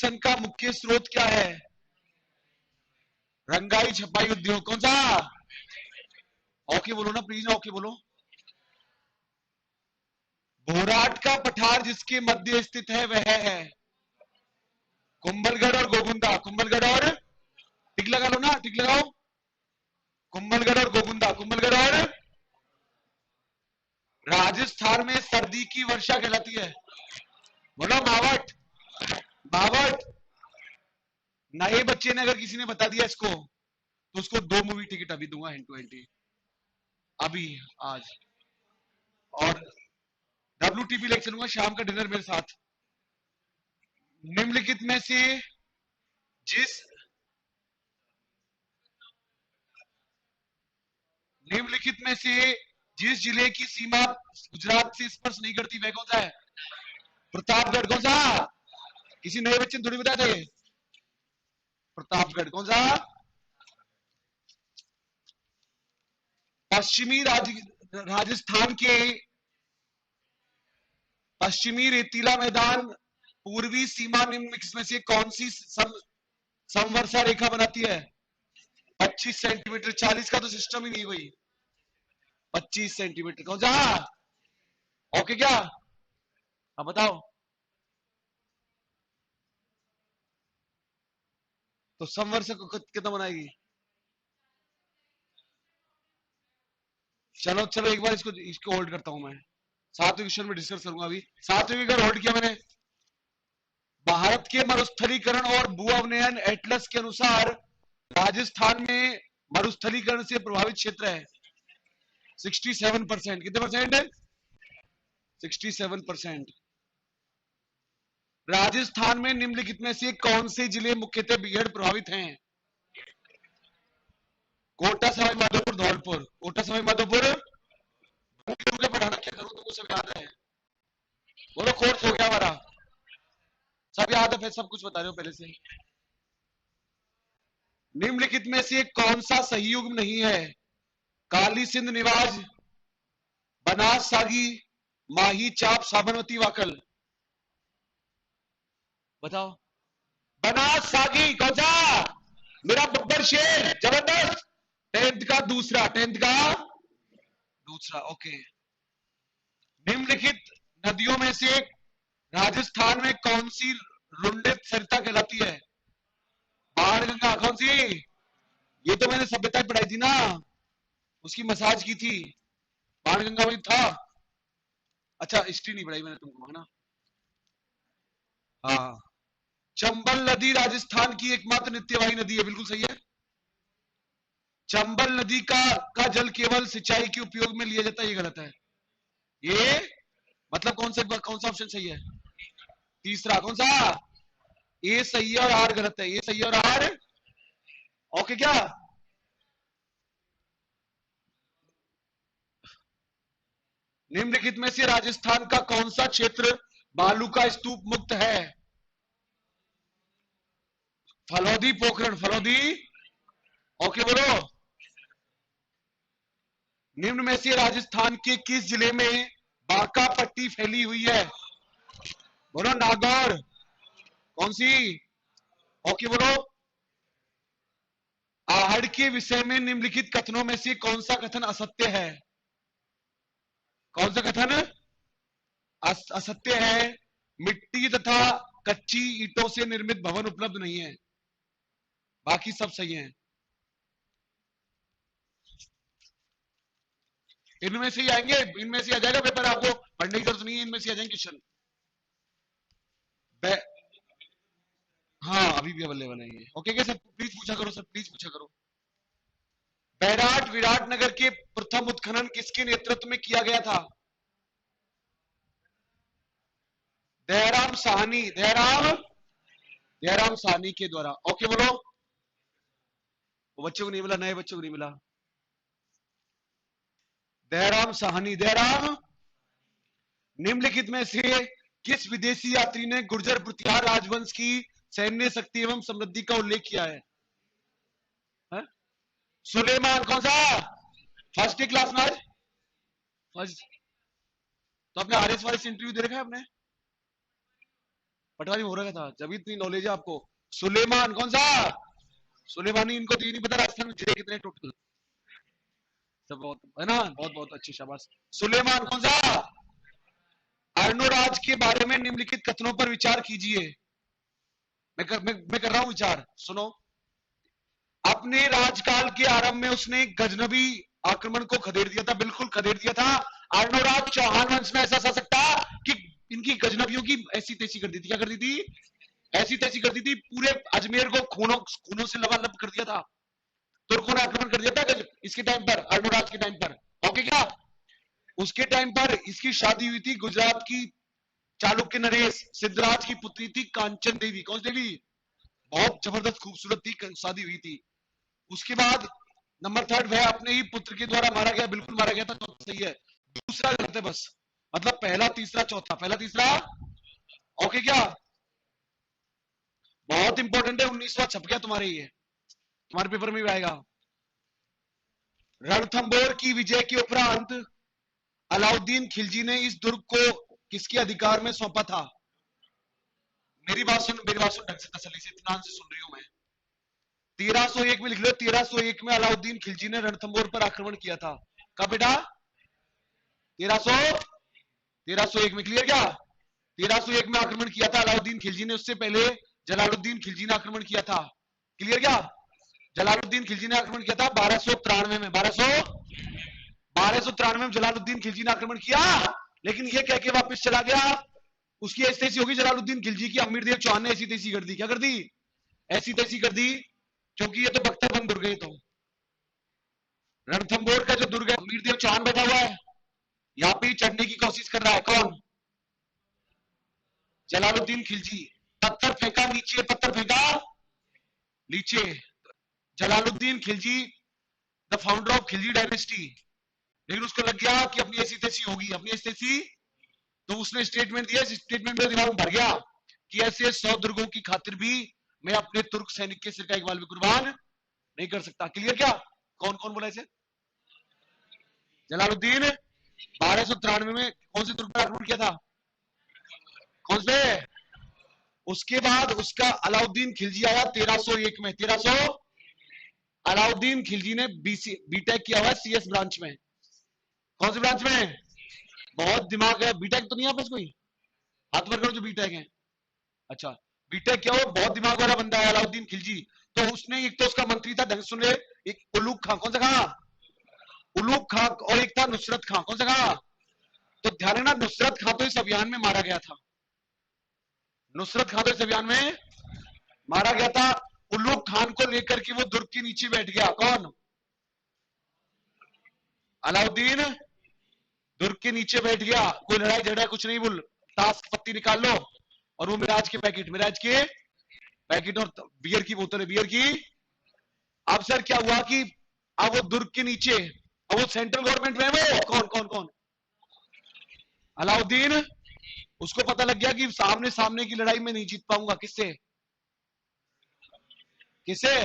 प्रदूषण का मुख्य स्रोत क्या है? रंगाई छपाई उद्योग। कौन सा? ओके बोलो ना प्लीज, ओके बोलो। भोराट का पठार जिसके मध्य स्थित है वह है? कुंभलगढ़ और गोगुंदा। कुंभलगढ़ और, टिक लगा लो ना, टिक लगाओ। कुंभलगढ़ और गोगुंदा, कुंभलगढ़ और। राजस्थान में सर्दी की वर्षा कहलाती है? बोलो मावट। मावट। नए बच्चे ने अगर किसी ने बता दिया इसको तो उसको 2 मूवी टिकट अभी दूंगा, हैंड टू हैंड, अभी, आज। और WTP लेके चलूंगा शाम का डिनर मेरे साथ। निम्नलिखित में से जिस निम्नलिखित में से जिस जिले की सीमा गुजरात से स्पर्श नहीं करती वह कौन सा है? प्रतापगढ़। कौन सा? किसी नए बच्चे ने थोड़ी बताया था ये। प्रतापगढ़। कौन सा? पश्चिमी राजस्थान के पश्चिमी रेतीला मैदान पूर्वी सीमा निम्नलिखित में से कौन सी समवर्षा रेखा बनाती है? 25 सेंटीमीटर। 40 का तो सिस्टम ही नहीं हुई। 25 सेंटीमीटर। कौन सा? ओके क्या? अब बताओ। तो समवर्षा को कितना बनाएगी? चलो चलो एक बार इसको इसको होल्ड करता हूं मैं। 7वें क्वेश्चन में डिस्कस करूंगा अभी। 7वें का होल्ड किया मैंने। भारत के मरुस्थलीकरण और भू अवनयन एटलस के अनुसार राजस्थान में मरुस्थलीकरण से प्रभावित क्षेत्र है 67%। कितने परसेंट? 67%। राजस्थान में निम्नलिखित में से कौन से जिले मुख्यतः बीहड़ प्रभावित हैं? कोटा, सवाई माधोपुर, धौलपुर। कोटा, सवाई माधोपुर। पढ़ाना क्या करूं, तुमको सब याद है? बोलो कोर्स हो गया हमारा, सब याद है, फिर सब कुछ बता रहे हो पहले से। निम्नलिखित में से कौन सा सही युग्म नहीं है? काली सिंध निवाज, बनास सागी, माही चाप, साबरमती वाकल। बताओ। बनास सागी। कौन सा? मेरा बब्बर शेर जबरदस्त। 10th का दूसरा, 10th का दूसरा। ओके। निम्नलिखित नदियों में से राजस्थान में कौन सी रुंडित सरिता कहलाती है? बाणगंगा। कौन सी? ये तो मैंने सभ्यता पढ़ाई थी ना, उसकी मसाज की थी। बाणगंगा वही था। अच्छा हिस्ट्री नहीं पढ़ाई मैंने तुमको, है ना? हाँ। चंबल नदी राजस्थान की एकमात्र नित्यवाही नदी है। बिल्कुल सही है। चंबल नदी का जल केवल सिंचाई के उपयोग में लिया जाता है, ये गलत है। ये मतलब कौन सा ऑप्शन सही है? तीसरा। कौन सा? ए सही है और आर गलत है। ये सही है और आर ओके क्या? निम्नलिखित में से राजस्थान का कौन सा क्षेत्र बालू का स्तूप मुक्त है? फलोदी, पोखरण। फलोदी। ओके बोलो। निम्न में से राजस्थान के किस जिले में बांका पट्टी फैली हुई है? बोलो नागौर। कौन सी? ओके बोलो। आहड़ के विषय में निम्नलिखित कथनों में से कौन सा कथन असत्य है? कौन सा कथन असत्य है? मिट्टी तथा कच्ची ईंटों से निर्मित भवन उपलब्ध नहीं है। बाकी सब सही है। इनमें से ही आएंगे, इनमें से आ जाएगा पेपर, आपको पढ़ने की जरूरत नहीं है, इनमें से आ जाएंगे क्वेश्चन। हाँ अभी भी अवेलेबल है ये। ओके क्या सर? प्लीज पूछा करो सर, प्लीज पूछा करो। बैराट विराटनगर के प्रथम उत्खनन किसके नेतृत्व में किया गया था? दयाराम साहनी। दयाराम साहनी के द्वारा। ओके बोलो। वो बच्चों को नहीं मिला, नए बच्चों को नहीं मिला। दयाराम साहनी। दयाराम। निम्नलिखित में से किस विदेशी यात्री ने गुर्जर प्रतिहार राजवंश की सैन्य शक्ति एवं समृद्धि का उल्लेख किया है? सुलेमान। कौन सा? फर्स्ट क्लास में आज फर्स्ट। तो आपने RS वारिस इंटरव्यू दे रखा है आपने? पटवारी हो रहा था, जब इतनी नॉलेज है आपको। सुलेमान कौन सा? सुलेमानी। इनको तो ये नहीं पता राजस्थान में जिले कितने टोटल। सब बहुत है ना, बहुत बहुत अच्छी, शाबाश। सुलेमान कौन सा? अर्णोराज के बारे में निम्नलिखित कथनों पर विचार कीजिए। मैं कर रहा हूं विचार, सुनो। अपने राजकाल के आरंभ में उसने गजनबी आक्रमण को खदेड़ दिया था, बिल्कुल खदेड़ दिया था। अर्णोराज चौहान वंश में ऐसा सकता कि इनकी गजनबियों की ऐसी तैसी कर दी थी। क्या कर दी थी? ऐसी तैसी कर दी थी, पूरे अजमेर को खूनों खूनों से लबालब कर दिया था। तुर्कों ने आक्रमण कर दिया था इसके टाइम पर, अर्णोराज के टाइम पर। ओके क्या? उसके टाइम पर इसकी शादी हुई थी गुजरात की चालुक्य नरेश सिद्धराज की पुत्री थी कांचन देवी। कौन सी देवी? बहुत जबरदस्त खूबसूरत थी, शादी हुई थी। उसके बाद नंबर थर्ड, वह अपने ही पुत्र के द्वारा मारा गया, बिल्कुल मारा गया था, तो सही है। दूसरा गलत है बस, मतलब पहला तीसरा चौथा, पहला तीसरा। ओके क्या? बहुत इंपॉर्टेंट है, 19वां छप गया तुम्हारे, ये तुम्हारे पेपर में भी आएगा। रणथंबोर की विजय के उपरांत अलाउद्दीन खिलजी ने इस दुर्ग को किसके अधिकार में सौंपा था? मेरी बात सुन, मेरी बात सुन ढंग से, तसल्ली से, इत्मीनान से सुन रही हूं मैं। 1301 में लिख लो, 1301 में अलाउद्दीन खिलजी ने रणथंबोर पर आक्रमण किया था। कब बेटा? 1301 में, क्लियर क्या? 1301 में आक्रमण किया था अलाउद्दीन खिलजी ने, उससे पहले जलालुद्दीन खिलजी ने आक्रमण किया था। क्लियर क्या? जलालुद्दीन खिलजी ने आक्रमण किया था 1293 में, 1293 में जलालुद्दीन खिलजी ने आक्रमण किया, लेकिन ये कह के वापस चला गया। उसकी ऐसी तैसी होगी जलालुद्दीन खिलजी की, अमीर देव चौहान ने ऐसी तैसी कर दी। क्या कर दी? ऐसी तैसी कर दी, क्योंकि ये तो बख्तरबंद दुर्ग है। तो रणथंबोर का जो दुर्ग है, अमीर देव चौहान बैठा हुआ है, यहाँ पे चढ़ने की कोशिश कर रहा है। कौन? जलालुद्दीन खिलजी। पत्थर फेंका नीचे, पत्थर फेंका नीचे। Jalaluddin Khilji, the founder of Khilji dynasty, लेकिन उसको लग गया कि अपनी ऐसी तैसी होगी, अपनी ऐसी तैसी, तो उसने स्टेटमेंट दिया। स्टेटमेंट में दिमाग भर गया कि ऐसे 100 दुर्गों की खातिर भी मैं अपने तुर्क सैनिक के सिर का एक बाल भी कुर्बान नहीं कर सकता। क्लियर क्या? कौन कौन बोला इसे? जलालुद्दीन 1293 में कौन से तुर्क पर आक्रमण किया था? कौन से? उसके बाद उसका अलाउद्दीन खिलजी आया 1301 में। 1300, अलाउद्दीन खिलजी ने बीटेक किया हुआ है सीएस ब्रांच में। कौन सी ब्रांच में? बहुत दिमाग है। बीटेक तो नहीं है आपस कोई? हाथ वर्ग जो बीटेक है। अच्छा, बीटेक क्या हो, बहुत दिमाग वाला बंदा है अलाउद्दीन खिलजी। तो उसने, एक तो उसका मंत्री था, ढंग सुन ले, एक उलूक खां। कौन सा खां? उलूक खां। और एक था नुसरत खां। कौन सा खां? तो ध्यान है ना, नुसरत खां तो इस अभियान में मारा गया था। नुसरत खां तो इस अभियान में मारा गया था। उलूक खान को लेकर के वो दुर्ग के नीचे बैठ गया। कौन? अलाउद्दीन दुर्ग के नीचे बैठ गया। कोई लड़ाई झगड़ा कुछ नहीं, बोल टास्क पत्ती निकाल लो, और वो मिराज के पैकेट, मिराज के पैकेट और बियर की बोतल है, बियर की। अब सर क्या हुआ कि अब वो दुर्ग के नीचे, अब वो सेंट्रल गवर्नमेंट में है। वो कौन कौन कौन? अलाउद्दीन। उसको पता लग गया कि सामने सामने की लड़ाई में नहीं जीत पाऊंगा। किससे? किससे?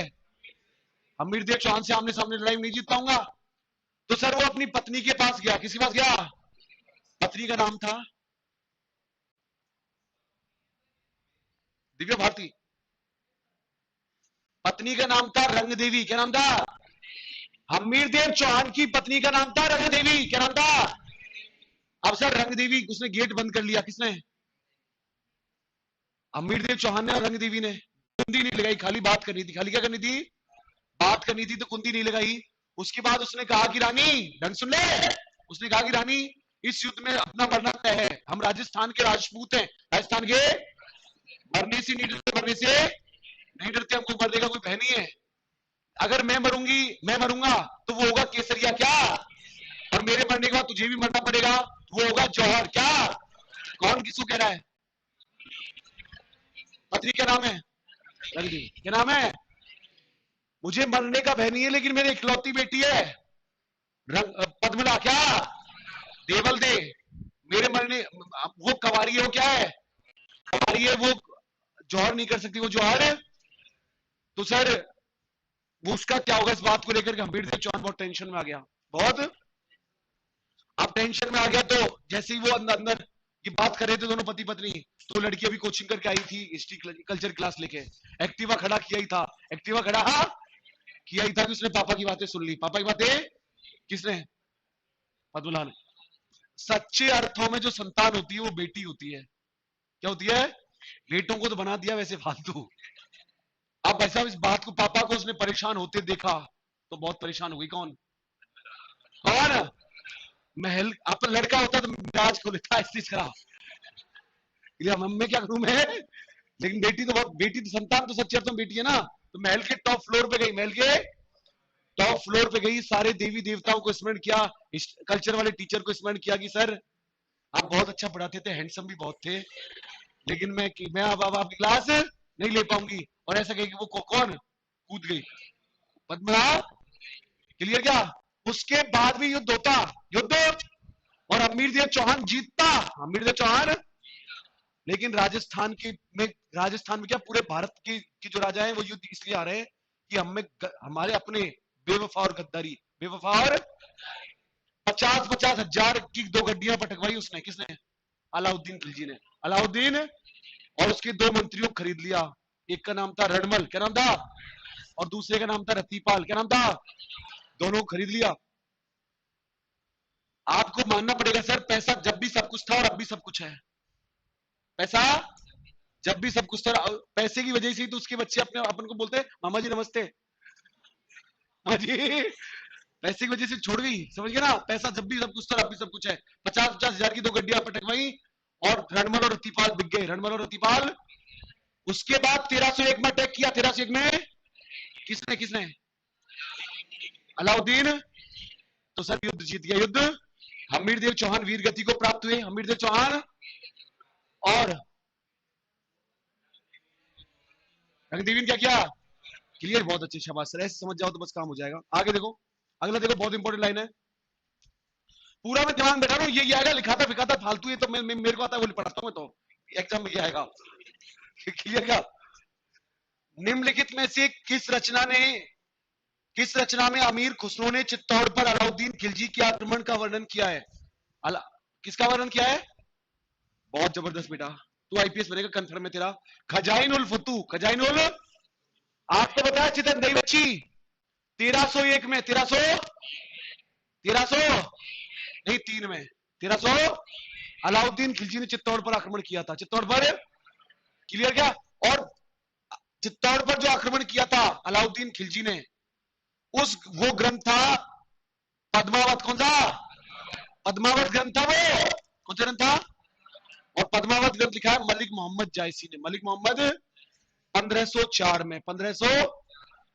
अमीर देव चौहान से आमने सामने लड़ाई में नहीं जीत पाऊंगा। तो सर वो अपनी पत्नी के पास गया। किसके पास गया? पत्नी का नाम था दिव्या भारती। पत्नी का नाम था रंग देवी। क्या नाम था? हमीर देव चौहान की पत्नी का नाम था रंग देवी। क्या नाम था? अब सर रंग देवी, उसने गेट बंद कर लिया। किसने? हमीर देव चौहान ने और रंग देवी ने। कुंडी नहीं लगाई, खाली बात करनी थी। खाली क्या करनी थी? बात करनी थी, तो कुंडी नहीं लगाई। उसके बाद उसने कहा कि रानी, ढंग सुन ले, उसने कहा कि रानी, इस युद्ध में अपना मरना तय है। हम राजस्थान के राजपूत हैं, राजस्थान के, मरने से नहीं डरते, मरने से नहीं डरते, हमको मरने का कोई भय नहीं है। अगर मैं मरूंगी, मैं मरूंगा, तो वो होगा केसरिया। क्या? और मेरे मरने के बाद तुझे भी मरना पड़ेगा, वो होगा जौहर। क्या? कौन किसको कह रहा है? पत्नी क्या नाम है? रंगी। क्या नाम है? मुझे मरने का भय नहीं है, लेकिन मेरी इकलौती बेटी है पद्मला। क्या? देवल दे। मेरे मरने, वो कवारी है, वो क्या है? कवारी है, वो जौहर नहीं कर सकती, वो जौहर है। तो सर वो उसका क्या होगा इस बात को लेकर के हमीर देव चौहान बहुत टेंशन में आ गया, बहुत। अब टेंशन में आ गया, तो जैसे ही वो अंदर अंदर ये बात कर रहे थे दोनों पति पत्नी, तो लड़की अभी कोचिंग करके आई थी हिस्ट्री कल्चर क्लास लेके, एक्टिवा खड़ा किया ही था, एक्टिवा खड़ा किया ही था कि उसने पापा की बातें सुन ली। पापा की बातें किसने? पद्मलाल ने। सच्चे अर्थों में जो संतान होती है वो बेटी होती है। क्या होती है? बेटों को तो बना दिया वैसे फालतू। अब ऐसा इस बात को पापा को उसने परेशान होते देखा तो बहुत परेशान हुई। कौन? कौन? महल। अब तो लड़का होता तो मिजाज को लेता इस चीज का, मम्मी क्या करूं मैं, लेकिन बेटी तो बहुत, बेटी तो संतान तो सच्चे अर्थों में बेटी है ना। तो महल के टॉप फ्लोर पे गई, महल के टॉप फ्लोर पे गई, सारे देवी देवताओं को स्मरण किया, कल्चर वाले टीचर को स्मरण किया कि सर आप बहुत अच्छा पढ़ाते थे, हैंडसम भी बहुत थे, लेकिन मैं अब आपकी क्लास नहीं ले पाऊंगी। और ऐसा कहेगी वो कौन कूद गई? पद्मा। क्लियर क्या? उसके बाद भी युद्ध होता, युद्ध, और अमीर देव चौहान जीतता, अमीर देव चौहान। लेकिन राजस्थान में क्या पूरे भारत के जो राजा हैं वो युद्ध इसलिए आ रहे हैं कि हमारे अपने बेवफा और गद्दारी, बेवफा और 50-50 हजार की 2 गड्डियां पटकवाई उसने। किसने? अलाउद्दीन खिलजी ने। अलाउद्दीन और उसके 2 मंत्रियों को खरीद लिया। एक का नाम था रणमल, क्या नाम था? और दूसरे का नाम था रतीपाल, क्या नाम था? दोनों को खरीद लिया। आपको मानना पड़ेगा सर, पैसा जब भी सब कुछ था और अब भी सब कुछ है। पैसा जब भी सब कुछ था, पैसे की वजह से ही तो उसके बच्चे अपने अपन को बोलते हैं मामा जी नमस्ते। हाँ जी, पैसे की वजह से छोड़ गई, समझ गए ना? पैसा जब भी सब कुछ था अब भी सब कुछ है। 50-50 हजार की 2 गड्डियां पटकवाई और रणमल और रतीपाल बिक गए, रणमल और रतीपाल। उसके बाद 1301 में अटैक किया, 1301 में किसने किसने? अलाउद्दीन। तो सर युद्ध जीत गया, युद्ध। हमीरदेव चौहान वीर गति को प्राप्त हुए, हमीरदेव चौहान। और रंगदेवी ने क्या किया? क्लियर, बहुत अच्छे, शाबाश सर, ऐसे समझ जाओ तो बस काम हो जाएगा। आगे देखो, अगला देखो, बहुत इंपॉर्टेंट लाइन है, पूरा मैं दिमाग में बैठा रहा हूँ, ये आएगा लिखा था फिका था फालतू, ये तो मेरे को आता है वो पढ़ाता हूँ मैं, तो एग्जाम में ये आएगा। क्लियर क्या? निम्नलिखित में से किस रचना में अमीर खुसरो ने चित्तौड़ पर अलाउद्दीन खिलजी के आक्रमण का वर्णन किया है? अला, किसका वर्णन किया है? बहुत जबरदस्त बेटा, तू आईपीएस बनेगा कंफर्म है तेरा। खजाइन उल फतू, खजाइन उल, आपको बताया चितन दही बच्ची 1301 में, 1300 नहीं 3 में, 1300 अलाउद्दीन खिलजी ने चित्तौड़ पर आक्रमण किया था, चित्तौड़ पर। क्लियर क्या? और चित्तौड़ पर जो आक्रमण किया था अलाउद्दीन खिलजी ने, वो ग्रंथ था पद्मावत। कौन सा? पद्मावत ग्रंथ था वो। कौन सा ग्रंथ था? और पद्मावत ग्रंथ लिखा है मलिक मोहम्मद जायसी ने, मलिक मोहम्मद 1504 में, 1500,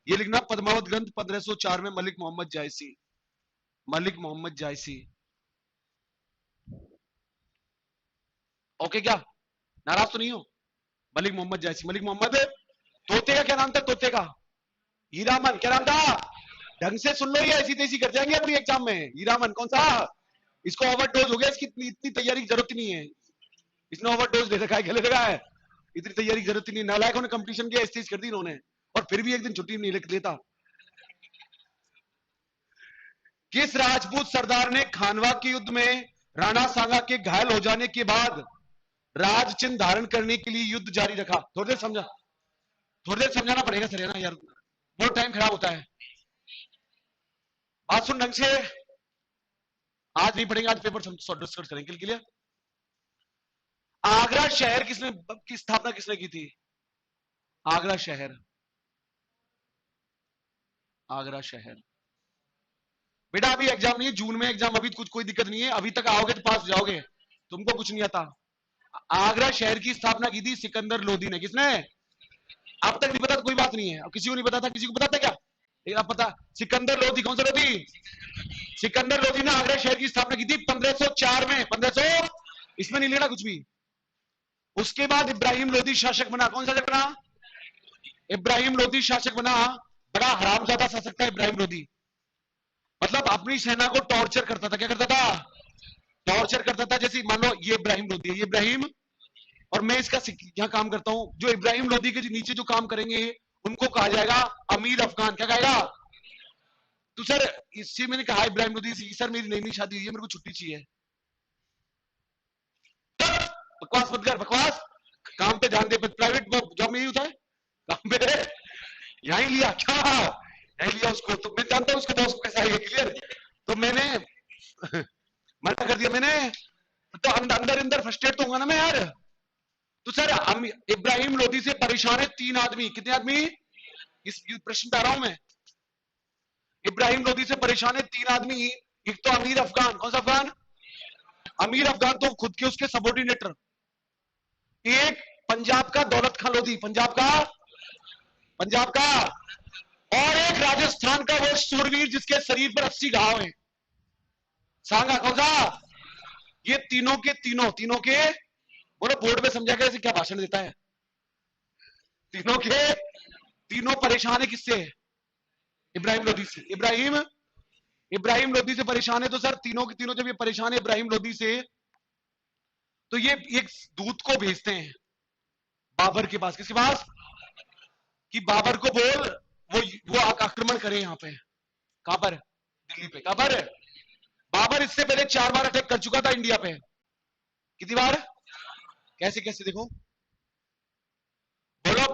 ये लिखना पद्मावत ग्रंथ 1504 में मलिक मोहम्मद जायसी, मलिक मोहम्मद जायसी। ओके क्या? नाराज तो नहीं हो? मलिक मोहम्मद जायसी, मलिक मोहम्मद। तोते का क्या नाम था? तोते का हीरामन, क्या नाम था? ढंग से सुन लो, ये ऐसी तैसी कर जाएंगे अपनी एग्जाम में। हीरामन कौन सा? इसको ओवरडोज हो गया, इसकी इतनी तैयारी की जरूरत नहीं है, इसने ओवरडोज ले रखा है, गले लगा है, इतनी तैयारी की जरूरत नहीं। नालायकों ने कंपटीशन किया, स्टेज कर दी इन्होंने, और फिर भी एक दिन छुट्टी नहीं लेता। किस राजपूत सरदार ने खानवा के युद्ध में राणा सांगा के घायल हो जाने के बाद राज चिन्ह धारण करने के लिए युद्ध जारी रखा? थोड़ी देर समझा, थोड़ी देर समझाना पड़ेगा सर, है ना यार, बहुत टाइम खराब होता है। बात सुन ढंग से, आज नहीं पढ़ेंगे, आज पेपर डिस्कस करेंगे। क्लियर? आगरा शहर की स्थापना किसने की थी? आगरा शहर, आगरा शहर। बेटा अभी एग्जाम नहीं है, जून में एग्जाम, अभी कुछ कोई दिक्कत नहीं है, अभी तक आओगे तो पास हो जाओगे, तुमको कुछ नहीं आता। आगरा शहर की स्थापना की थी सिकंदर लोधी ने। किसने? अब तक नहीं पता तो कोई बात नहीं है, अब किसी को नहीं पता था, किसी को पता था क्या? लेकिन अब पता, सिकंदर लोधी। कौन सा लोधी? सिकंदर लोधी ने आगरा शहर की स्थापना की थी 1504 में, 1500, इसमें नहीं लेना कुछ भी। उसके बाद इब्राहिम लोधी शासक बना। कौन शासक बना? इब्राहिम लोधी शासक बना। बड़ा हरामजादा शासक था इब्राहिम लोधी, मतलब अपनी सेना को टॉर्चर करता था। क्या करता था? टॉर्चर करता था। जैसे मान लो ये इब्राहिम लोधी है, ये इब्राहिम, और मैं इसका यहाँ काम करता हूं, जो इब्राहिम लोधी के नीचे जो काम करेंगे उनको कहा जाएगा अमीर अफगान। क्या कहेगा? तो सर इससे मैंने कहा इब्राहिम लोधी से, सर मेरी नई नई शादी हुई है, मेरे को छुट्टी चाहिए। बकवास मत कर, बकवास। काम पे ध्यान दे, प्राइवेट जॉब में ही होता है काम पे। यहीं लिया क्या, यहीं लिया उसको, तो मैं जानता हूँ उसके दोस्त को कैसा है, क्लियर। तो मैंने मना कर दिया मैंने, तो अंदर अंदर फ्रस्ट्रेट तो होगा ना मैं यार। तो सर हम इब्राहिम लोधी से परेशान है 3 आदमी, कितने आदमी, इस प्रश्न पे आ रहा हूं मैं। इब्राहिम लोधी से परेशान है 3 आदमी। एक तो अमीर अफगान, कौन सा अफगान, अमीर अफगान तो खुद के उसके सबॉर्डिनेटर। एक पंजाब का दौलत खां लोधी, पंजाब का, और एक राजस्थान का वो सूरवीर जिसके शरीर पर 80 घाव हैं, सांगा, कौन सा। ये तीनों के तीनों, तीनों के, बोलो बोर्ड में समझा कर ऐसे क्या भाषण देता है। तीनों के तीनों परेशान है किससे, इब्राहिम लोधी से। इब्राहिम लोधी से परेशान है, तो सर तीनों के तीनों जब ये परेशान है इब्राहिम लोधी से, तो ये एक दूत को भेजते हैं बाबर के पास, किसके पास, कि बाबर को बोल वो आक्रमण करे यहाँ पे, कहां पर, दिल्ली पे, कहां पर। बाबर इससे पहले 4 बार अटैक कर चुका था इंडिया पे, कितनी बार, कैसे कैसे देखो, बोलो,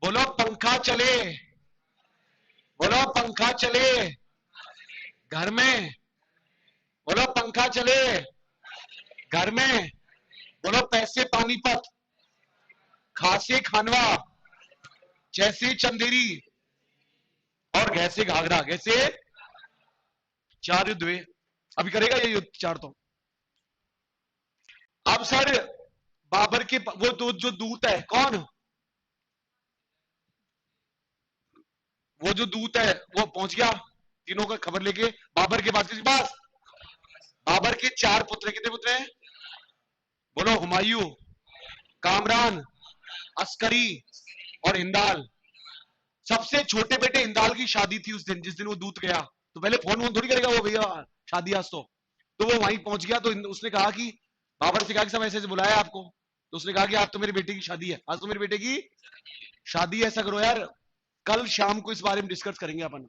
बोलो पंखा चले, बोलो पंखा चले घर में, बोलो पंखा चले घर में, बोलो पैसे पानीपत, खासे खानवा, जैसे चंदेरी, और घैसे घाघरा, कैसे 4 युद्ध हुए। अभी करेगा ये युद्ध 4 तो। अब सर बाबर के वो दो जो दूत है, कौन, वो जो दूत है वो पहुंच गया तीनों का खबर लेके बाबर के पास, किसके पास, बाबर के 4 पुत्र, कितने पुत्र हैं, बोलो, हुमायूं, कामरान, अस्करी, और हिंदाल। सबसे छोटे बेटे हिंदाल की शादी थी उस दिन, जिस दिन वो दूत गया, तो पहले फोन वोन थोड़ी करेगा वो, भैया शादी आज तो वो वहीं पहुंच गया। तो उसने कहा कि बाबर से कहा कि सब ऐसे ऐसे बुलाया आपको, तो उसने कहा कि आज तो मेरे बेटे की शादी है, आज तो मेरे बेटे की शादी है, ऐसा करो यार कल शाम को इस बारे में डिस्कस करेंगे अपन,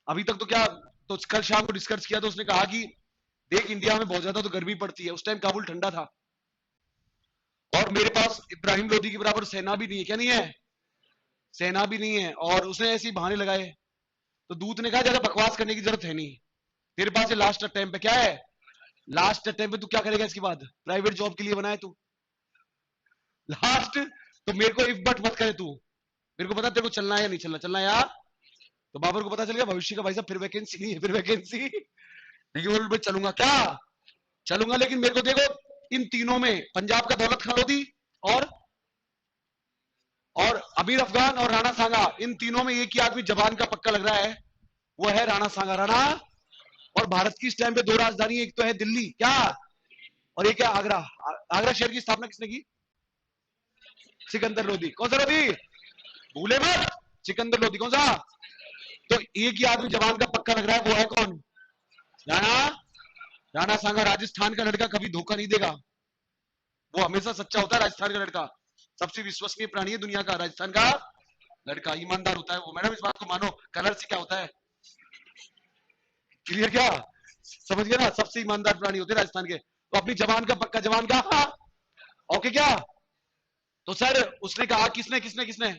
अभी तक तो क्या। तो कल शाम को डिस्कस किया, तो उसने कहा कि देख इंडिया में बहुत ज्यादा तो गर्मी पड़ती है, उस टाइम काबुल ठंडा था, और मेरे पास इब्राहिम लोधी के बराबर सेना भी नहीं है, क्या नहीं है, सेना भी नहीं है, और उसने ऐसे ही बहाने लगाए। तो दूत ने कहा ज्यादा बकवास करने की जरूरत है नहीं, तेरे पास लास्ट अटेम्प्ट पे, क्या है लास्ट अटेम्प्ट पे, तू क्या करेगा इसके बाद, प्राइवेट जॉब के लिए बनाए तू लास्ट। तो मेरे को इफ बट मत करे तू, मेरे को पता तेरे को चलना है या नहीं चलना, चलना है यार। तो बाबर को पता चल गया भविष्य का, भाई साहब फिर वैकेंसी नहीं है, फिर वैकेंसी, लेकिन बोल मैं चलूंगा, क्या चलूंगा, लेकिन मेरे को देखो इन तीनों में, पंजाब का दौलत खां लोधी, और और अमीर अफगान और राणा सांगा, इन तीनों में एक ही आदमी जबान का पक्का लग रहा है, वो है राणा सांगा, राणा। और भारत की इस टाइम पे 2 राजधानी, एक तो है दिल्ली, क्या, और एक है आगरा। आगरा शहर की स्थापना किसने की, सिकंदर लोधी, कौन सा लोधी, भूले मत, सिकंदर लोधी, कौन सा। तो एक ही आदमी जवान का पक्का लग रहा है, वो है कौन, राणा, राणा सांगा। राजस्थान का लड़का कभी धोखा नहीं देगा, वो हमेशा सच्चा होता है राजस्थान का लड़का, सबसे विश्वसनीय प्राणी है दुनिया का राजस्थान का लड़का, ईमानदार होता है वो, मैडम इस बात को मानो, कलर से क्या होता है, क्लियर क्या, समझ गए ना, सबसे ईमानदार प्राणी होते हैं राजस्थान के। तो अपनी जवान का पक्का, जवान का हाँ, ओके क्या। तो सर उसने कहा, किसने किसने किसने,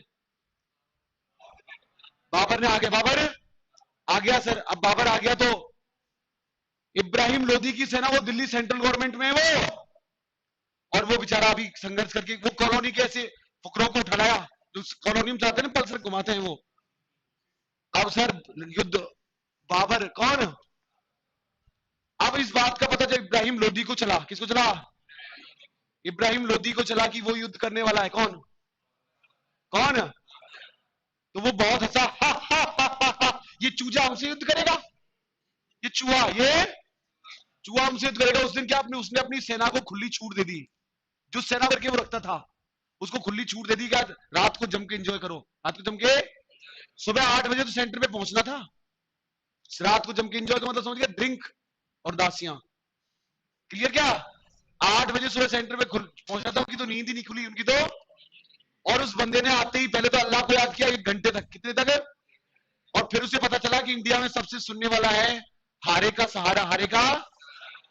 बाबर ने, आ गया बाबर, आ गया सर, अब बाबर आ गया तो इब्राहिम लोधी की सेना, वो दिल्ली सेंट्रल गवर्नमेंट में है वो, और वो बेचारा अभी संघर्ष करके वो कॉलोनी के ऐसे फुकरों को उठाया, जो कॉलोनी में जाते हैं ना पल्सर घुमाते हैं वो। अब सर युद्ध, बाबर कौन, अब इस बात का पता जब इब्राहिम लोधी को चला, किसको चला, इब्राहिम लोधी को चला कि वो युद्ध करने वाला है, कौन, कौन। तो वो बहुत हंसा, हा, हा, हा, हा, हा, ये चूजा हमसे युद्ध करेगा, ये चूहा, ये चूहा हमसे युद्ध करेगा। उस दिन क्या, अपने उसने अपनी सेना को खुली छूट दे दी, जो सेना करके वो रखता था उसको खुली छूट दे दी, क्या रात को जम के एंजॉय करो, रात को जम के, सुबह 8 बजे तो सेंटर पे पहुंचना था, रात को जम के एंजॉय का मतलब समझ गया, ड्रिंक और दासियां, क्लियर क्या। 8 बजे सुबह सेंटर पे पहुंचना था, उनकी तो नींद ही नहीं खुली उनकी तो। और उस बंदे ने आते ही पहले तो अल्लाह को याद किया 1 घंटे तक, कितने तक, और फिर उसे पता चला कि इंडिया में सबसे सुनने वाला है हारे का सहारा, हारेगा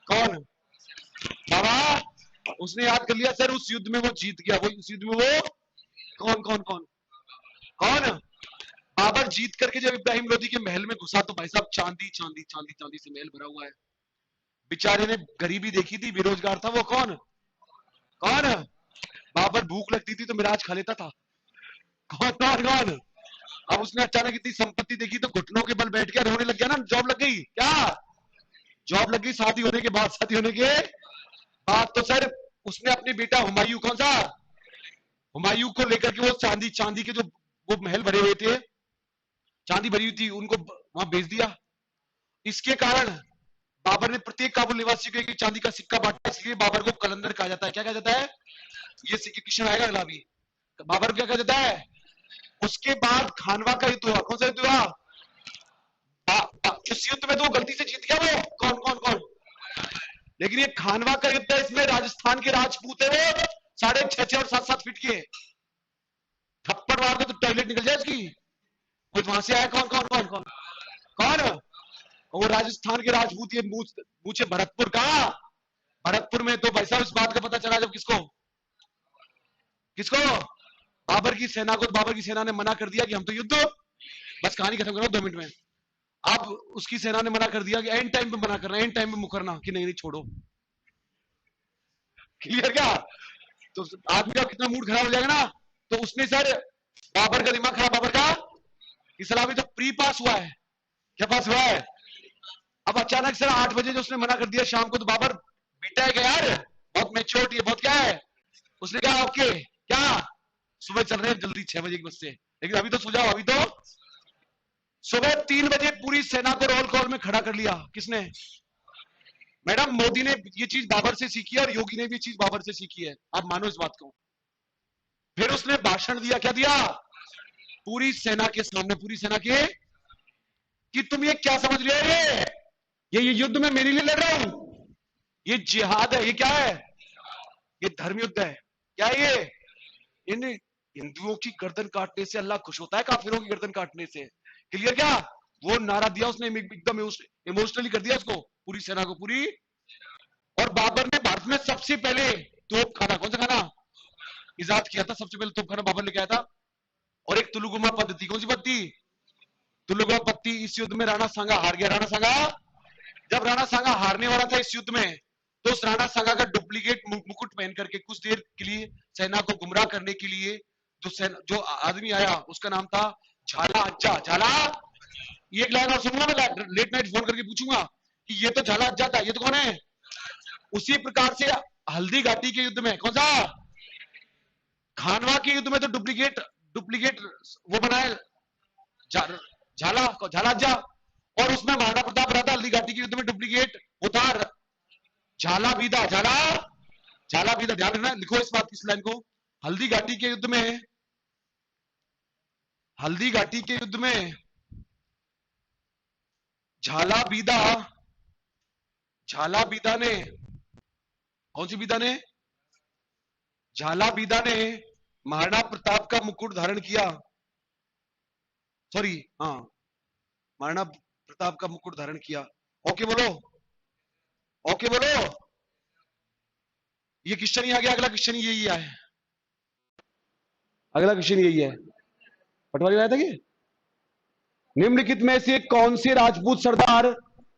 कौन? बाबा उसने याद कर लिया सर, उस युद्ध में वो जीत गया, वो उस युद्ध में वो कौन कौन कौन कौन? बाबर जीत करके जब इब्राहिम लोधी के महल में घुसा तो भाई साहब चांदी चांदी चांदी चांदी से महल भरा हुआ है। बेचारे ने गरीबी देखी थी, बेरोजगार था, वो कौन कौन? बाबर भूख लगती थी तो मिराज खा लेता था। कौन कौन कौन? अब उसने अचानक इतनी संपत्ति देखी तो घुटनों के बल बैठ गया, रोने लग गया ना। जॉब लग गई क्या? जॉब लग गई शादी होने के बाद, शादी होने के बाद तो सर उसने अपने बेटा हुमायूं, कौन सा हुमायूं को लेकर के, वो चांदी चांदी के जो वो महल भरे हुए थे, चांदी भरी हुई थी, उनको वहां भेज दिया। इसके कारण बाबर ने प्रत्येक काबुल निवासी को एक चांदी का सिक्का बांटा, इसलिए बाबर को कलंदर कहा जाता है। क्या कहा जाता है? ये सिक्के क्वेश्चन आएगा अगला भी। बाबर को क्या कहा जाता है? उसके बाद खानवा का युद्ध हुआ। कौन सा युद्ध हुआ? उस युद्ध में तो वो गलती से जीत गया, वो कौन कौन कौन? लेकिन ये खानवा का युद्ध है, इसमें राजस्थान के राजपूत है वो 6.5 और 7-7 फीट के, थप्पड़ मार दो तो टॉयलेट निकल जाए उसकी। कुछ वहां से आया, कौन कौन कौन कौन कौन? वो राजस्थान के राजपूत, ये पूछे भरतपुर का। भरतपुर में तो भाई साहब इस बात का पता चला जब किसको किसको बाबर की सेना को, बाबर की सेना ने मना कर दिया कि हम तो युद्ध, बस कहानी खत्म करो 2 मिनट में। अब उसकी सेना ने मना कर दिया कि एंड टाइम पे मना करना, एंड टाइम पे मुकरना कि नहीं नहीं छोड़ो। क्लियर क्या? तो आदमी का कितना मूड खराब हो जाएगा ना। तो उसने सर बाबर का दिमाग खराब, बाबर का इस सलाह तो प्री पास हुआ है। क्या पास हुआ है? अब अचानक सर 8 बजे जो उसने मना कर दिया शाम को, तो बाबर बेटा है क्या यार, बहुत मैच्योरिटी है, बहुत क्या है। उसने कहा ओके क्या, सुबह चल रहे हैं जल्दी 6 बजे की बस से, लेकिन अभी तो सो जाओ। अभी तो सुबह 3 बजे पूरी सेना को रोल कॉल में खड़ा कर लिया। किसने? मैडम मोदी ने ये चीज बाबर से सीखी है और योगी ने भी चीज बाबर से सीखी है, आप मानो इस बात को। फिर उसने भाषण दिया, क्या दिया? पूरी सेना के सामने, पूरी सेना के, कि तुम ये क्या समझ रहे हो, ये युद्ध में मेरे लिए लड़ रहा हूं, ये जिहाद है, ये क्या है, ये धर्म युद्ध है। क्या है ये? इन हिंदुओं की गर्दन काटने से अल्लाह खुश होता है, काफिरों की गर्दन काटने से। क्लियर क्या? वो नारा दिया उसने, एकदम इमोशनली कर दिया उसको, पूरी सेना को, पूरी। और बाबर ने भारत में सबसे पहले तोप खाना, कौन सा खाना इजाद किया था? सबसे पहले तोप खाना बाबर लेके आया था। और एक तुलुगुमा पद्धति, कौन सी पद्धति? तुलुगुमा पद्धति। इस युद्ध में राणा सांगा हार गया। राणा सांगा, जब राणा सांगा हारने वाला था इस युद्ध में, तो उस राणा सांगा का डुप्लीकेट मुकुट पहन करके कुछ देर के लिए सेना को गुमराह करने के लिए जो आदमी आया उसका नाम था झाला अज्जा। झाला, ये एक लाइन और सुनूंगा मैं, लेट नाइट फोन करके पूछूंगा कि ये तो झाला अज्जा था, ये तो कौन है? उसी प्रकार से हल्दी घाटी के युद्ध में, कौन सा? खानवा के युद्ध में तो डुप्लीकेट डुप्लीकेट वो बनाए झाला झाला अज्जा। और उसमें महाराणा प्रताप रहा था हल्दी घाटी के युद्ध में, डुप्लीकेट वो था झाला बीदा। झाला झाला बीदा, ध्यान रखना, लिखो इस बात की, इस लाइन को। हल्दी घाटी के युद्ध में, हल्दी घाटी के युद्ध में झाला बीदा, झाला बीदा ने, कौन सी बीदा ने? झाला बीदा ने महाराणा प्रताप का मुकुट धारण किया। सॉरी, हाँ, महाराणा प्रताप का मुकुट धारण किया। ओके बोलो, ओके बोलो। ये क्वेश्चन ही आ गया, अगला क्वेश्चन यही है, अगला क्वेश्चन यही है। पटवारी आया था कि निम्नलिखित में से कौन से राजपूत सरदार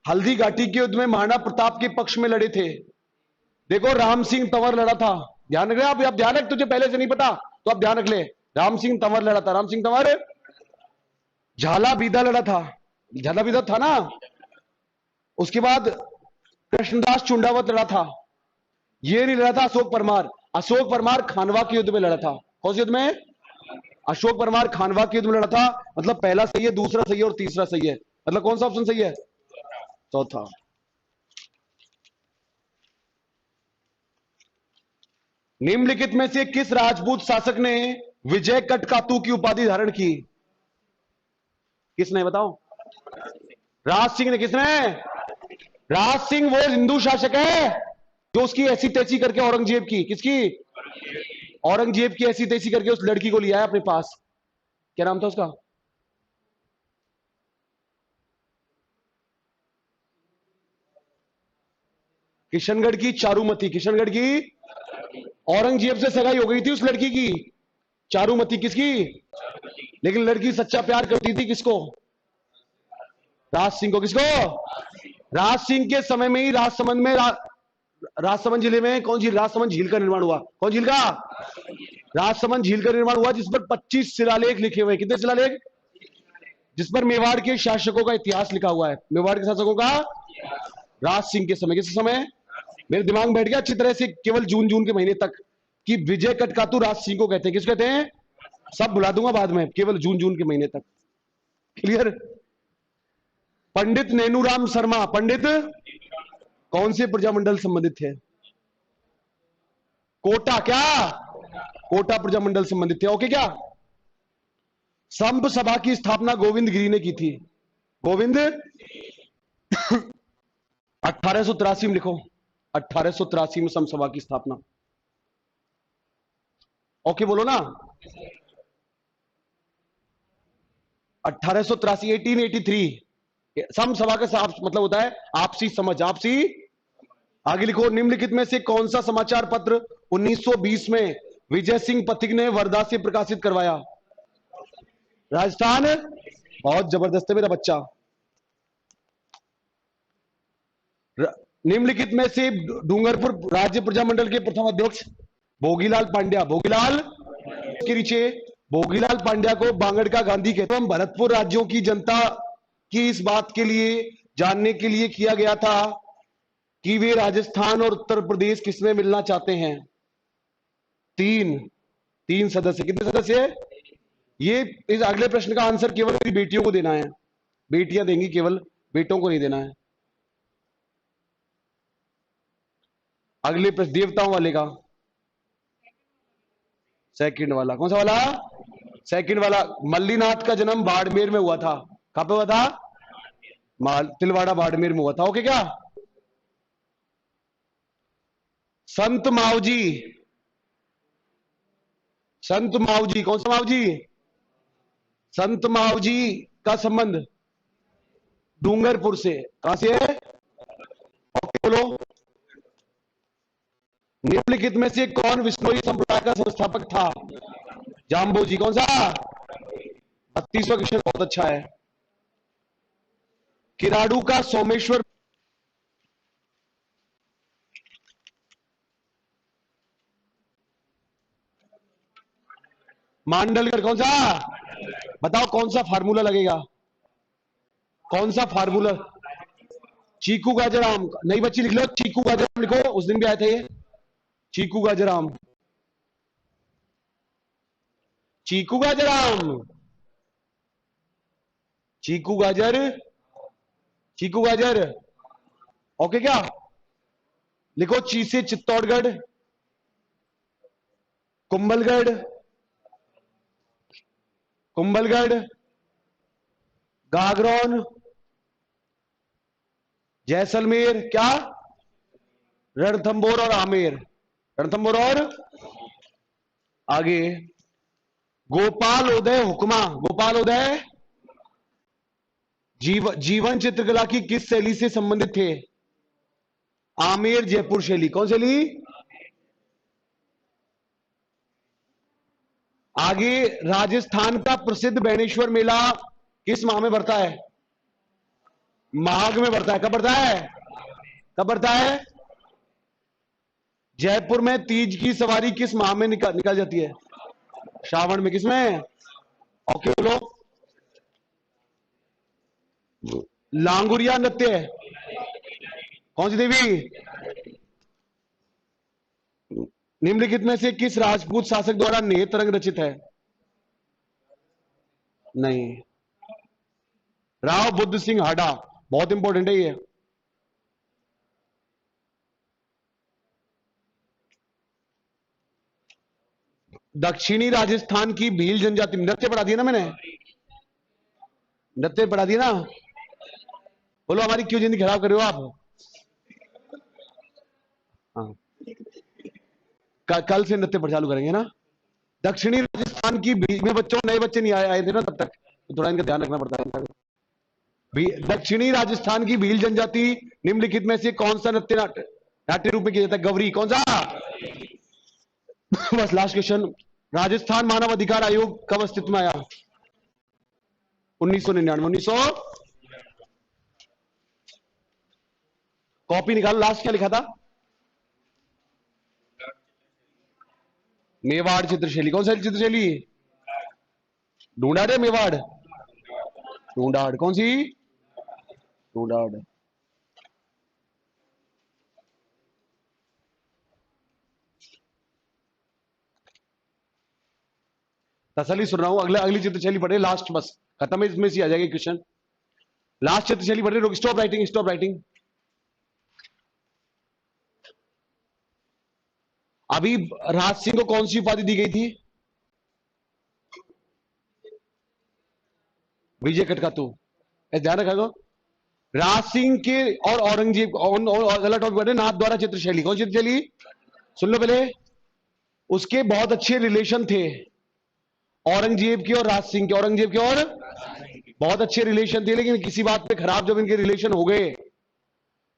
हल्दी घाटी के युद्ध में महाराणा प्रताप के पक्ष में लड़े थे? देखो, राम सिंह तंवर लड़ा था। ध्यान रख रहे आप ध्यान रख, तुझे पहले से नहीं पता तो आप ध्यान रख ले। राम सिंह तंवर लड़ा था, राम सिंह तंवर। झाला बीदा लड़ा था, झाला बीदा था ना। उसके बाद कृष्णदास चुंडावत लड़ा था। ये नहीं लड़ा था अशोक परमार। अशोक परमार खानवा के युद्ध में लड़ा था। कौन से युद्ध में? अशोक परमार खानवा के युद्ध में लड़ा था। मतलब पहला सही है, दूसरा सही है और तीसरा सही है। मतलब कौन सा ऑप्शन सही है? चौथा। निम्नलिखित में से किस राजपूत शासक ने विजय कटकातू की उपाधि धारण की? किसने, बताओ? राज सिंह ने। किसने? राज सिंह वो हिंदू शासक है जो उसकी ऐसी तैसी करके औरंगजेब की, किसकी? औरंगजेब की ऐसी तैसी करके उस लड़की को लिया है अपने पास। क्या नाम था उसका? किशनगढ़ की चारुमती, किशनगढ़ की औरंगजेब से सगाई हो गई थी उस लड़की की। चारुमती किसकी? लेकिन लड़की सच्चा प्यार करती थी किसको? राज सिंह को। किसको? राज सिंह के समय में ही राजसमंद में राजसमंद जिले में कौन सी राजसमंद झील का निर्माण हुआ? कौन झील का? राजसमंद झील का निर्माण हुआ, जिस पर 25 शिलालेख लिखे हुए। कितने शिलालेख? जिस पर मेवाड़ के शासकों का इतिहास लिखा हुआ है। मेवाड़ के शासकों का राज सिंह के समय। किस समय? मेरे दिमाग में बैठ गया अच्छी तरह से, केवल जून के महीने तक कि विजय कटकातु राज सिंह को कहते हैं। किस कहते हैं? सब बुला दूंगा बाद में, केवल जून के महीने तक। क्लियर? पंडित नेनूराम शर्मा, पंडित कौन से प्रजामंडल संबंधित थे? कोटा। क्या? कोटा प्रजामंडल संबंधित थे। ओके। क्या? संप सभा की स्थापना गोविंद गिरी ने की थी। गोविंद 1883 में लिखो, 1883 में संप सभा की स्थापना। ओके बोलो ना। 1883, 1883 संप सभा का साफ मतलब होता है आपसी समझ, आपसी। आगे लिखो, निम्नलिखित में से कौन सा समाचार पत्र 1920 में विजय सिंह पथिक ने वर्धा से प्रकाशित करवाया? राजस्थान। बहुत जबरदस्त है मेरा बच्चा। निम्नलिखित में से डूंगरपुर राज्य प्रजामंडल के प्रथम अध्यक्ष? भोगीलाल पांड्या। भोगीलाल के नीचे भोगीलाल पांड्या को बांगड़ का गांधी कहते हैं। भरतपुर राज्यों की जनता की इस बात के लिए जानने के लिए किया गया था कि वे राजस्थान और उत्तर प्रदेश किसमें मिलना चाहते हैं? तीन सदस्य। कितने सदस्य? ये इस अगले प्रश्न का आंसर केवल मेरी बेटियों को देना है। बेटियां देंगी केवल, बेटों को नहीं देना है। अगले प्रश्न देवताओं वाले का। सेकंड वाला। कौन सा वाला? सेकंड वाला। मल्लीनाथ का जन्म बाड़मेर में हुआ था। कहां पे हुआ था? तिलवाड़ा बाड़मेर में हुआ था। ओके। क्या? संत मावजी। संत मावजी। कौन सा मावजी? संत मावजी का संबंध डूंगरपुर से। कहां से है? ओके बोलो। निम्नलिखित में से कौन विष्णोई संप्रदाय का संस्थापक था? जाम्बोजी। कौन सा? 32वां क्वेश्चन बहुत अच्छा है। किराड़ू का सोमेश्वर मांडलगढ़। कौन सा? बताओ कौन सा फार्मूला लगेगा? कौन सा फार्मूला? चीकू गाजराम। नई बच्ची लिख लो, चीकू गाजराम लिखो, उस दिन भी आए थे ये। चीकू गाजराम। चीकू गाजराम। चीकू गाजर। चीकू गाजर। ओके। क्या? लिखो, ची से चित्तौड़गढ़, कुंभलगढ़, कुंभलगढ़, गागरौन, जैसलमेर, क्या? रणथंबोर और आमेर। रणथंबोर और आगे गोपाल उदय हुक्मा। गोपाल उदय जीवन चित्रकला की किस शैली से संबंधित थे? आमेर जयपुर शैली। कौन शैली? आगे राजस्थान का प्रसिद्ध बैनेश्वर मेला किस माह में बढ़ता है? माघ में बढ़ता है। कब बढ़ता है? कब बढ़ता है? जयपुर में तीज की सवारी किस माह में निकल जाती है? श्रावण में। किसमें? ओके बोलो। लांगुरिया नृत्य कौन सी देवी? निम्नलिखित में से किस राजपूत शासक द्वारा नेह तरंग रचित है? नहीं। राव बुद्ध सिंह हाडा। बहुत इंपॉर्टेंट है ये। दक्षिणी राजस्थान की भील जनजाति। नृत्य पढ़ा दिया ना मैंने? नृत्य पढ़ा दिया ना? बोलो हमारी क्यों जिंदगी खराब कर रहे हो आप? हाँ, कल से नृत्य पर चालू करेंगे ना। दक्षिणी राजस्थान की भील में बच्चों, नए बच्चे नहीं आए थे ना तब तक, तो थोड़ा इनका ध्यान रखना पड़ता है। दक्षिणी राजस्थान की भील जनजाति निम्नलिखित में से कौन सा नृत्य नाट्य रूप में किया जाता है, गौरी कौन सा? बस लास्ट क्वेश्चन, राजस्थान मानव अधिकार आयोग कब अस्तित्व में आया? 1999। 1900 कॉपी निकालो, लास्ट क्या लिखा था? मेवाड़ चित्रशैली। कौन सा चित्रशैली? ढूंढाड़ है मेवाड़? ढूंढाड़ कौन सी? ढूंढाड़। तसली सुन रहा हूं, अगली चित्रशैली पढ़े, लास्ट बस खत्म है, इसमें से आ जाएगी क्वेश्चन। लास्ट चित्रशैली पढ़े, रुक, स्टॉप राइटिंग, स्टॉप राइटिंग। अभी राज सिंह को कौन सी उपाधि दी गई थी? विजय कटकातू। ध्यान रखा, राज सिंह के और औरंगजेब गलत टॉपिक, नाथ द्वारा चित्रशैली। कौन सी चित्रशैली? सुन लो पहले, उसके बहुत अच्छे रिलेशन थे औरंगजेब के और राज सिंह के। औरंगजेब के और बहुत अच्छे रिलेशन थे, लेकिन किसी बात पे खराब जब इनके रिलेशन हो गए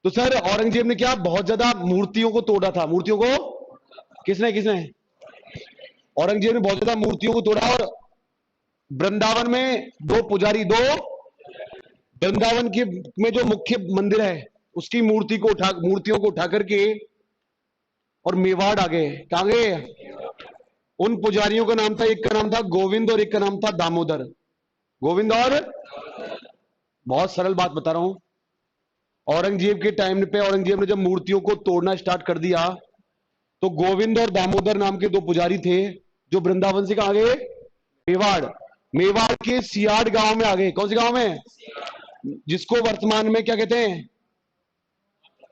तो सर औरंगजेब ने क्या, बहुत ज्यादा मूर्तियों को तोड़ा था। मूर्तियों को किसने किसने? औरंगजेब ने बहुत ज्यादा मूर्तियों को तोड़ा, और वृंदावन में दो पुजारी, दो वृंदावन के में जो मुख्य मंदिर है उसकी मूर्तियों को उठा करके और मेवाड़ आ गए। कहां गए? उन पुजारियों का नाम था, एक का नाम था गोविंद और एक का नाम था दामोदर। गोविंद और, बहुत सरल बात बता रहा हूं, औरंगजेब के टाइम पे औरंगजेब ने जब मूर्तियों को तोड़ना स्टार्ट कर दिया तो गोविंद और दामोदर नाम के दो पुजारी थे जो वृंदावन से कहां गए? मेवाड़। मेवाड़ के सियाड़ गांव में आ गए। कौन से गांव में? जिसको वर्तमान में क्या कहते हैं?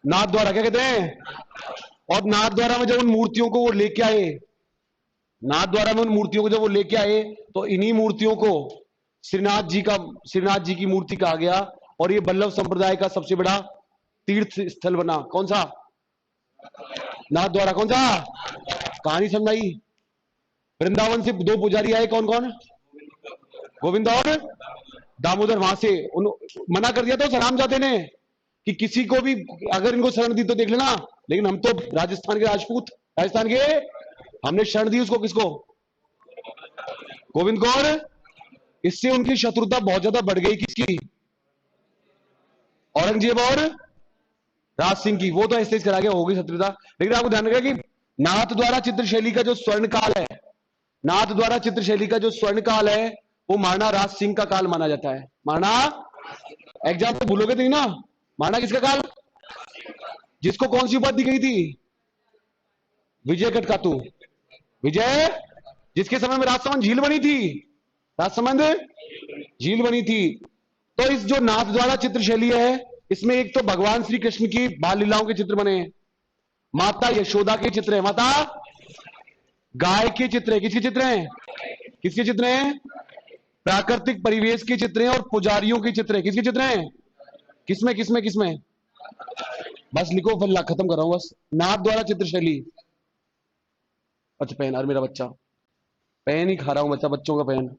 नाथद्वारा। क्या कहते हैं? और नाथद्वारा में जब उन मूर्तियों को वो लेके आए, नाथद्वारा में उन मूर्तियों को जब वो लेके आए तो इन्हीं मूर्तियों को श्रीनाथ जी की मूर्ति कहा गया, और ये वल्लभ संप्रदाय का सबसे बड़ा तीर्थ स्थल बना। कौन सा? नाथद्वारा। कौन सा? कहानी समझाई। वृंदावन से दो पुजारी आए, कौन कौन? गोविंद और दामोदर। वहां से मना कर दिया था सराम जाते ने कि किसी को भी अगर इनको शरण दी तो देख लेना, लेकिन हम तो राजस्थान के राजपूत, राजस्थान के, हमने शरण दी उसको। किसको? गोविंद को। और इससे उनकी शत्रुता बहुत ज्यादा बढ़ गई। किसकी? औरंगजेब और राज सिंह की। वो तो ऐसे करा गया, होगी शत्रुता, लेकिन आपको ध्यान रखना कि नाथ द्वारा चित्रशैली का जो स्वर्ण काल है, नाथ द्वारा चित्रशैली का जो स्वर्ण काल है वो महाराणा राज सिंह का काल माना जाता है। महाराणा, एग्जाम तो भूलोगे नहीं ना, महाराणा किसका काल? जिसको कौन सी उपाधि दी गई थी? विजय कटकातू। विजय, जिसके समय में राजसमंद झील बनी थी, राजसमंद झील बनी थी। तो इस जो नाथ द्वारा चित्रशैली है, इसमें एक तो भगवान श्री कृष्ण की बाल लीलाओं के चित्र बने, माता यशोदा के चित्र है, माता गाय के चित्र है। किसके चित्र हैं? किसके चित्र हैं? प्राकृतिक परिवेश के चित्र हैं, और पुजारियों के चित्र हैं। किसके चित्र हैं? किसमें किसमें किसमें? बस लिखो, फिर खत्म कर रहा हूं बस। नाथ द्वारा चित्रशैली। अच्छा पेन, और मेरा बच्चा पेन ही खा रहा हूं, बच्चों का पेन।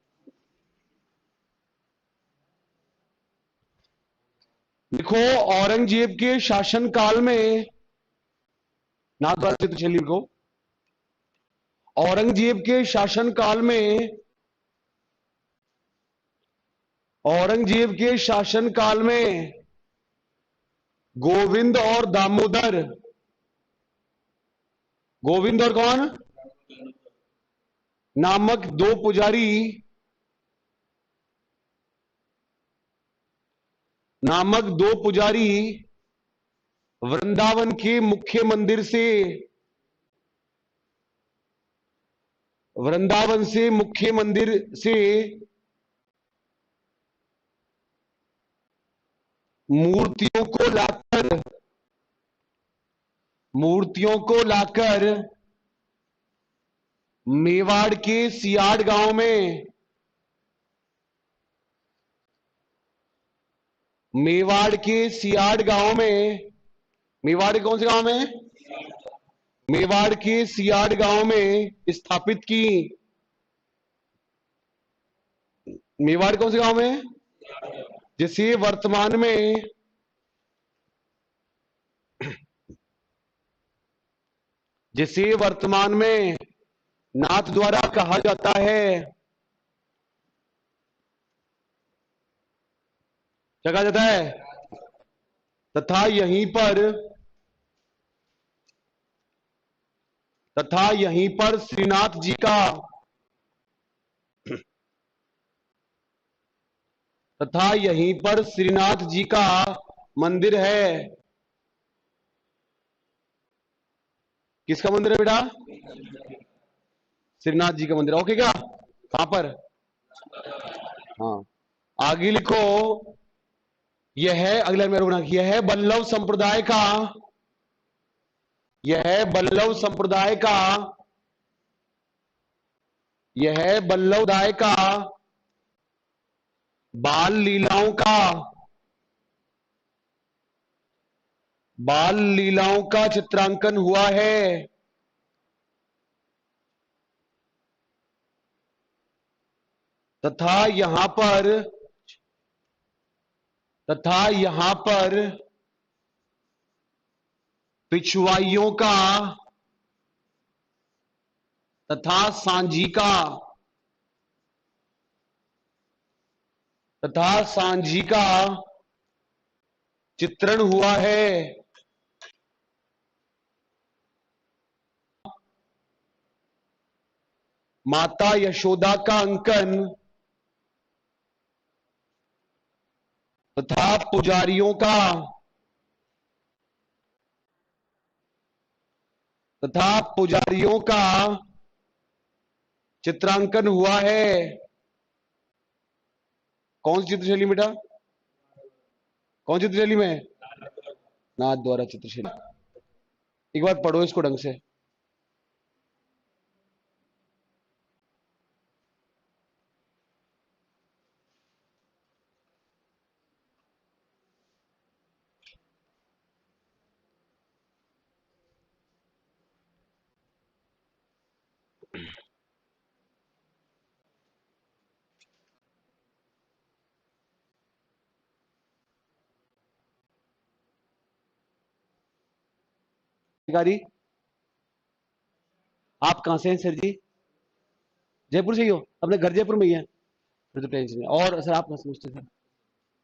लिखो, औरंगजेब के शासन काल में, नाथ द्वारा चित्रशैली लिखो, औरंगजेब के शासन काल में, औरंगजेब के शासन काल में गोविंद और दामोदर, गोविंद और कौन नामक दो पुजारी, नामक दो पुजारी वृंदावन के मुख्य मंदिर से, वृंदावन से मुख्य मंदिर से मूर्तियों को लाकर मेवाड़ के सियाड़ गांव में, मेवाड़ के सियाड़ गांव में, मेवाड़ कौन से गांव में? मेवाड़ के सियाड़ गांव में स्थापित की। मेवाड़ कौन से गांव में? जिसे वर्तमान में जिसे वर्तमान में नाथ द्वारा कहा जाता है, क्या कहा जाता है? तथा यहीं पर श्रीनाथ जी का तथा यहीं पर श्रीनाथ जी का मंदिर है। किसका मंदिर है बेटा? श्रीनाथ जी का मंदिर। ओके क्या? कहां पर? हाँ, आगे लिखो। यह है अगला में रुकना। यह बल्लव संप्रदाय का बाल लीलाओं का चित्रांकन हुआ है। तथा यहां पर पिछवाइयों का तथा सांझी का चित्रण हुआ है। माता यशोदा का अंकन तथा पुजारियों का चित्रांकन हुआ है। कौन सी चित्रशैली बेटा? कौन सी चित्रशैली में? नाथ द्वारा चित्रशैली। एक बार पढ़ो इसको ढंग से। अधिकारी, आप कहां से हैं सर जी? जयपुर से ही हो? अपने घर जयपुर में ही है? फिर तो टेंशन नहीं। और सर आप कहां से पूछते सर?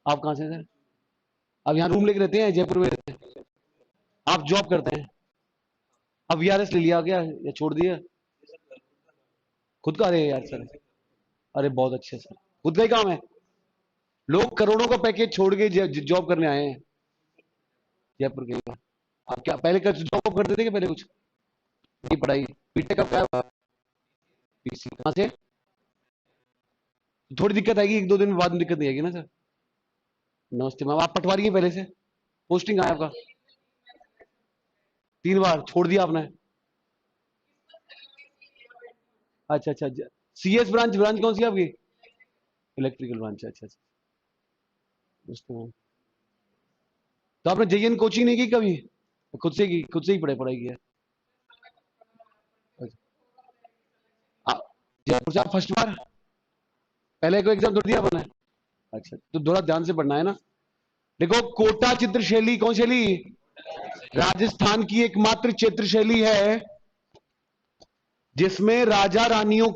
आप कहां से हैं सर? अब यहाँ रूम लेके रहते हैं, जयपुर में रहते हैं? आप जॉब करते हैं? अब वीआरएस ले लिया क्या या छोड़ दिया? खुद का? अरे यार सर, अरे बहुत अच्छे सर, खुद का ही काम है। लोग करोड़ों का पैकेज छोड़ के जॉब करने आए हैं जयपुर के लिए। आप क्या पहले जॉब करते थे कि पहले कुछ? ये पढ़ाई बीटेक का क्या हुआ? पीसी कहां से? थोड़ी दिक्कत आएगी, एक दो दिन बाद में दिक्कत नहीं आएगी ना सर। नमस्ते मैम, आप पटवारी हैं पहले से? पोस्टिंग आया आपका? 3 बार छोड़ दिया आपने? अच्छा अच्छा। सीएस ब्रांच कौन सी है आपकी? Electrical branch. अच्छा अच्छा। नमस्ते मैम। तो आपने जेईएन कोचिंग नहीं की कभी? खुद से ही पढ़ाई की है? आ- जयपुर से आप फर्स्ट बार? पहले कोई एग्जाम दौड़ दिया आपने? अच्छा, तो थोड़ा ध्यान से पढ़ना है ना। देखो, कोटा चित्रशैली कौन शैली? राजस्थान की एकमात्र चित्रशैली है जिसमें राजा रानियों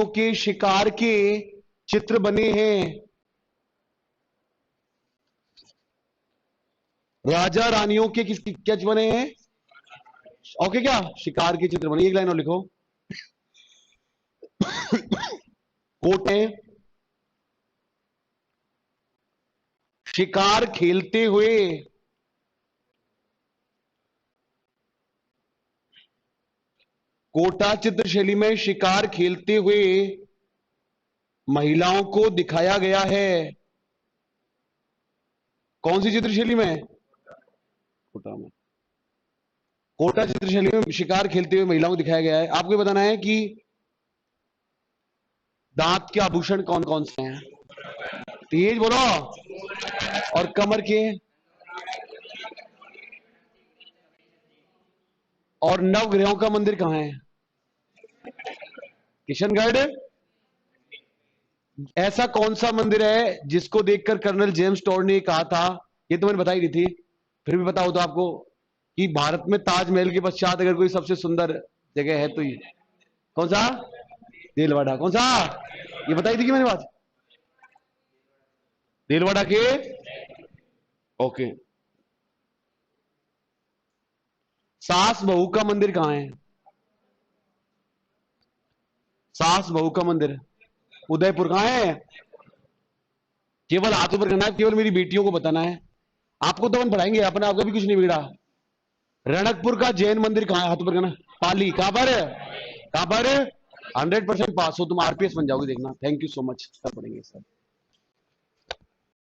के शिकार के चित्र बने हैं। राजा रानियों के किसकी क्या बने हैं? ओके क्या? शिकार के चित्र बने। एक लाइन और लिखो। कोट है, शिकार खेलते हुए कोटा चित्रशैली में शिकार खेलते हुए महिलाओं को दिखाया गया है। कौन सी चित्रशैली में? कोटा में। कोटा चित्रशैली में शिकार खेलते हुए महिलाओं को दिखाया गया है। आपको ये बताना है कि दांत के आभूषण कौन कौन से हैं? तेज बोलो। और कमर के? और नवग्रहों का मंदिर कहां है? किशनगढ़। ऐसा कौन सा मंदिर है जिसको देखकर कर्नल जेम्स टॉड ने कहा था, ये तो मैंने बताई दी थी, फिर भी बताओ तो आपको, कि भारत में ताजमहल के पश्चात अगर कोई सबसे सुंदर जगह है तो ये कौन सा? देलवाड़ा। कौन सा? ये बताई थी कि मैंने बात, देलवाड़ा के। ओके। सास बहू का मंदिर कहां है? सास बहू का मंदिर उदयपुर। कहां है? केवल हाथ ऊपर करना है, केवल मेरी बेटियों को बताना है। आपको तो हम पढ़ाएंगे, अपने आपका भी कुछ नहीं बिगड़ा। रणकपुर का जैन मंदिर कहां है? हाथ ऊपर करना। पाली। कहां पर? कहां पर? 100% पास हो तुम, आरपीएस बन जाओगे, देखना। Thank you so much. सब पढ़ेंगे सर।